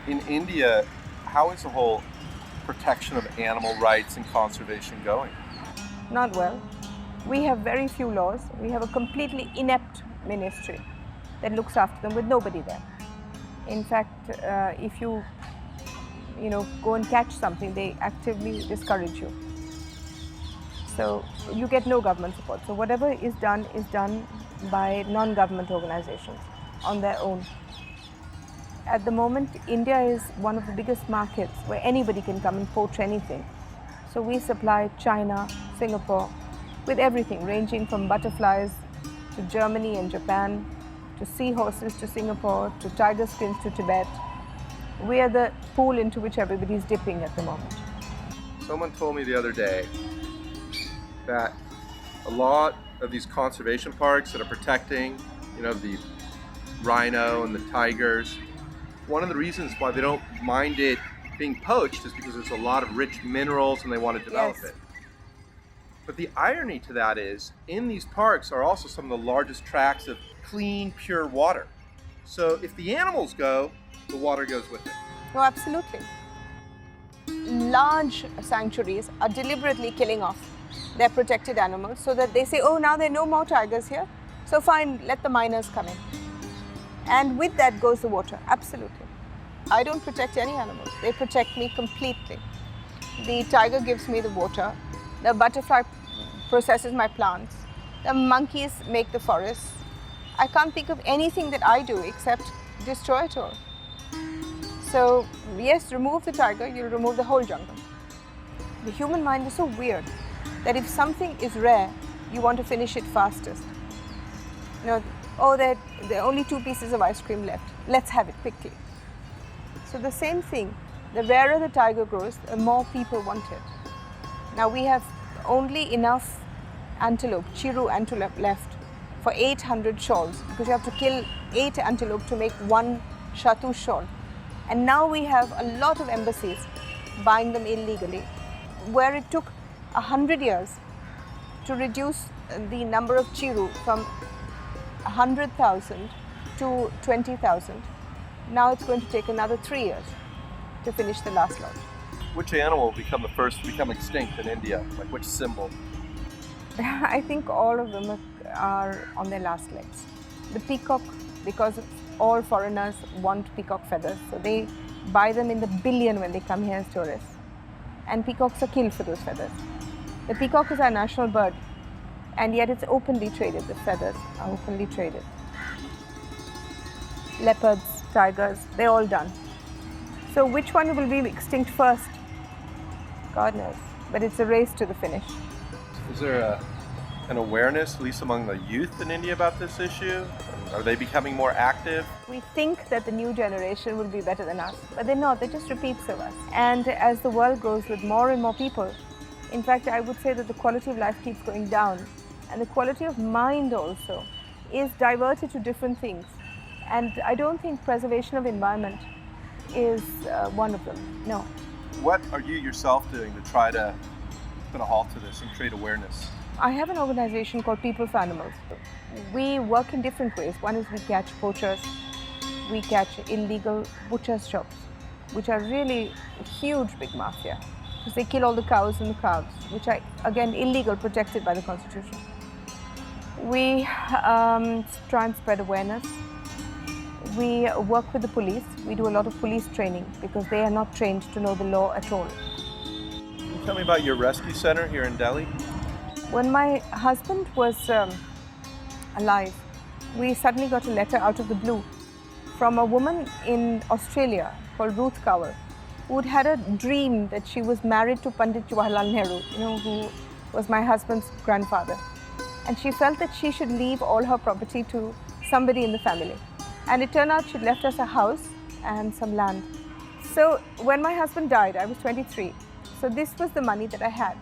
In India, how is the whole protection of animal rights and conservation going? Not well. We have very few laws. We have a completely inept ministry that looks after them with nobody there. In fact, if you go and catch something, they actively discourage you. So you get no government support. So whatever is done by non-government organizations on their own. At the moment, India is one of the biggest markets where anybody can come and poach anything. So we supply China, Singapore, with everything, ranging from butterflies to Germany and Japan, to seahorses to Singapore, to tiger skins to Tibet. We are the pool into which everybody is dipping at the moment. Someone told me the other day that a lot of these conservation parks that are protecting, the rhino and the tigers, one of the reasons why they don't mind it being poached is because there's a lot of rich minerals and they want to develop Yes. it. But the irony to that is, in these parks are also some of the largest tracts of clean, pure water. So if the animals go, the water goes with it. No, absolutely. Large sanctuaries are deliberately killing off their protected animals so that they say, oh, now there are no more tigers here, so fine, let the miners come in. And with that goes the water, absolutely. I don't protect any animals, they protect me completely. The tiger gives me the water, the butterfly processes my plants, the monkeys make the forests. I can't think of anything that I do except destroy it all. So yes, remove the tiger, you'll remove the whole jungle. The human mind is so weird that if something is rare, you want to finish it fastest. There are only 2 pieces of ice cream left. Let's have it quickly. So the same thing, the rarer the tiger grows, the more people want it. Now we have only enough antelope, Chiru antelope left for 800 shawls, because you have to kill 8 antelope to make 1 shatu shawl. And now we have a lot of embassies buying them illegally, where it took 100 years to reduce the number of Chiru from 100,000 to 20,000. Now it's going to take another 3 years to finish the last lot. Which animal will become the first to become extinct in India? Like which symbol? I think all of them are on their last legs. The peacock, because all foreigners want peacock feathers, so they buy them in the billion when they come here as tourists. And peacocks are killed for those feathers. The peacock is our national bird, and yet it's openly traded. The feathers are openly traded. Leopards, tigers, they're all done. So which one will be extinct first? God knows. But it's a race to the finish. Is there an awareness, at least among the youth in India, about this issue? Are they becoming more active? We think that the new generation will be better than us, but they're not. They're just repeats of us. And as the world grows with more and more people, in fact, I would say that the quality of life keeps going down, and the quality of mind also is diverted to different things. And I don't think preservation of environment is one of them, no. What are you yourself doing to try to put a halt to this and create awareness? I have an organization called People for Animals. We work in different ways. One is we catch poachers, we catch illegal butcher shops, which are really a huge big mafia, because they kill all the cows and the calves, which are again illegal, protected by the Constitution. We try and spread awareness. We work with the police. We do a lot of police training because they are not trained to know the law at all. Can you tell me about your rescue center here in Delhi? When my husband was alive, we suddenly got a letter out of the blue from a woman in Australia called Ruth Cowell, who had a dream that she was married to Pandit Jawaharlal Nehru, who was my husband's grandfather. And she felt that she should leave all her property to somebody in the family. And it turned out she'd left us a house and some land. So when my husband died, I was 23. So this was the money that I had.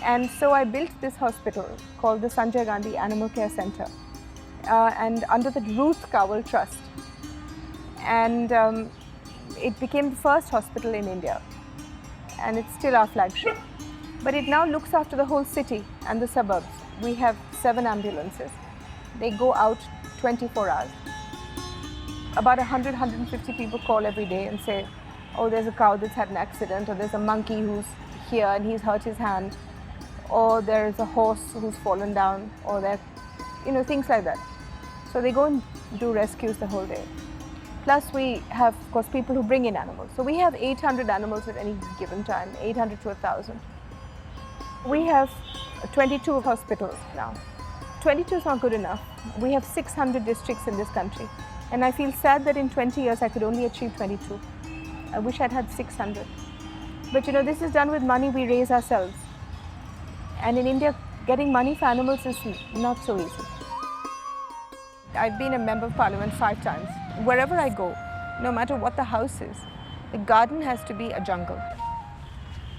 And so I built this hospital called the Maneka Gandhi Animal Care Center, and under the Ruth Cowell Trust. And it became the first hospital in India, and it's still our flagship. But it now looks after the whole city and the suburbs. We have 7 ambulances. They go out 24 hours. about 100, 150 people call every day and say, oh, there's a cow that's had an accident, or there's a monkey who's here and he's hurt his hand, or there's a horse who's fallen down, or there, things like that. So they go and do rescues the whole day. Plus we have, of course, people who bring in animals. So we have 800 animals at any given time, 800 to 1,000. We have 22 hospitals now. 22 is not good enough. We have 600 districts in this country. And I feel sad that in 20 years I could only achieve 22. I wish I'd had 600. But this is done with money we raise ourselves. And in India, getting money for animals is not so easy. I've been a member of parliament 5 times. Wherever I go, no matter what the house is, the garden has to be a jungle.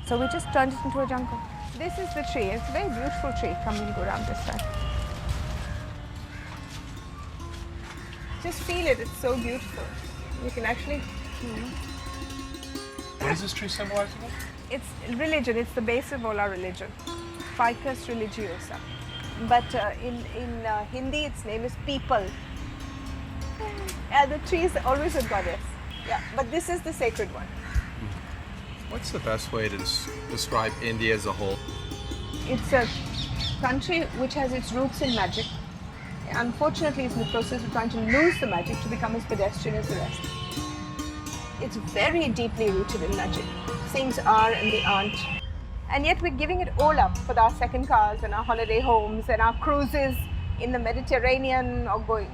So we just turned it into a jungle. This is the tree. It's a very beautiful tree. Come, we'll go around this side. Just feel it. It's so beautiful. You can actually... What does this tree symbolize again? It's religion. It's the base of all our religion. Ficus religiosa. But in Hindi, its name is people. And the tree is always a goddess. Yeah, but this is the sacred one. What's the best way to describe India as a whole? It's a country which has its roots in magic. Unfortunately, it's in the process of trying to lose the magic to become as pedestrian as the rest. It's very deeply rooted in magic. Things are and they aren't. And yet we're giving it all up for our second cars and our holiday homes and our cruises in the Mediterranean or going,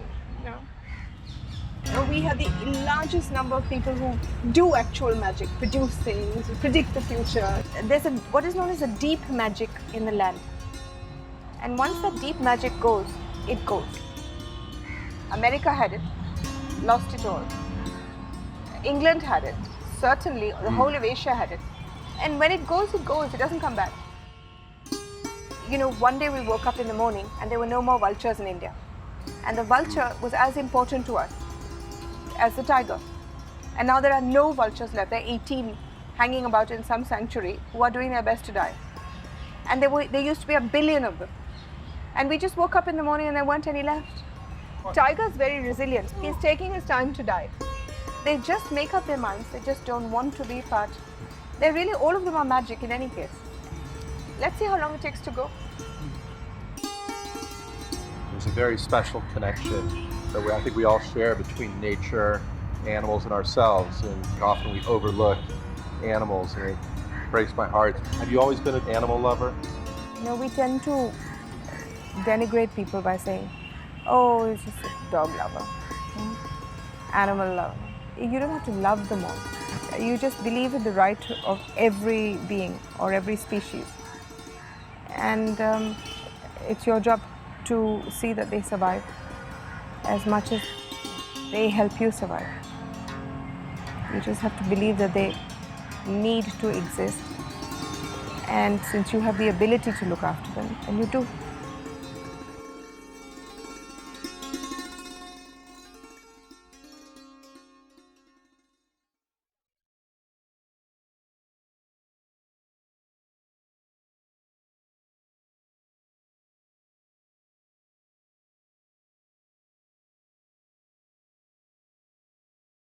We have the largest number of people who do actual magic, produce things, predict the future. There's what is known as a deep magic in the land. And once that deep magic goes, it goes. America had it, lost it all. England had it, certainly the whole of Asia had it. And when it goes, it doesn't come back. One day we woke up in the morning and there were no more vultures in India. And the vulture was as important to us as the tiger. And now there are no vultures left. There are 18 hanging about in some sanctuary who are doing their best to die. And there used to be 1 billion of them. And we just woke up in the morning and there weren't any left. Tiger is very resilient. He's taking his time to die. They just make up their minds. They just don't want to be part. All of them are magic in any case. Let's see how long it takes to go. There's a very special connection that I think we all share between nature, animals, and ourselves. And often we overlook animals, and it breaks my heart. Have you always been an animal lover? We tend to denigrate people by saying, oh, it's just a dog lover, animal lover. You don't have to love them all. You just believe in the right of every being or every species. And it's your job to see that they survive as much as they help you survive. You just have to believe that they need to exist. And since you have the ability to look after them, then you do.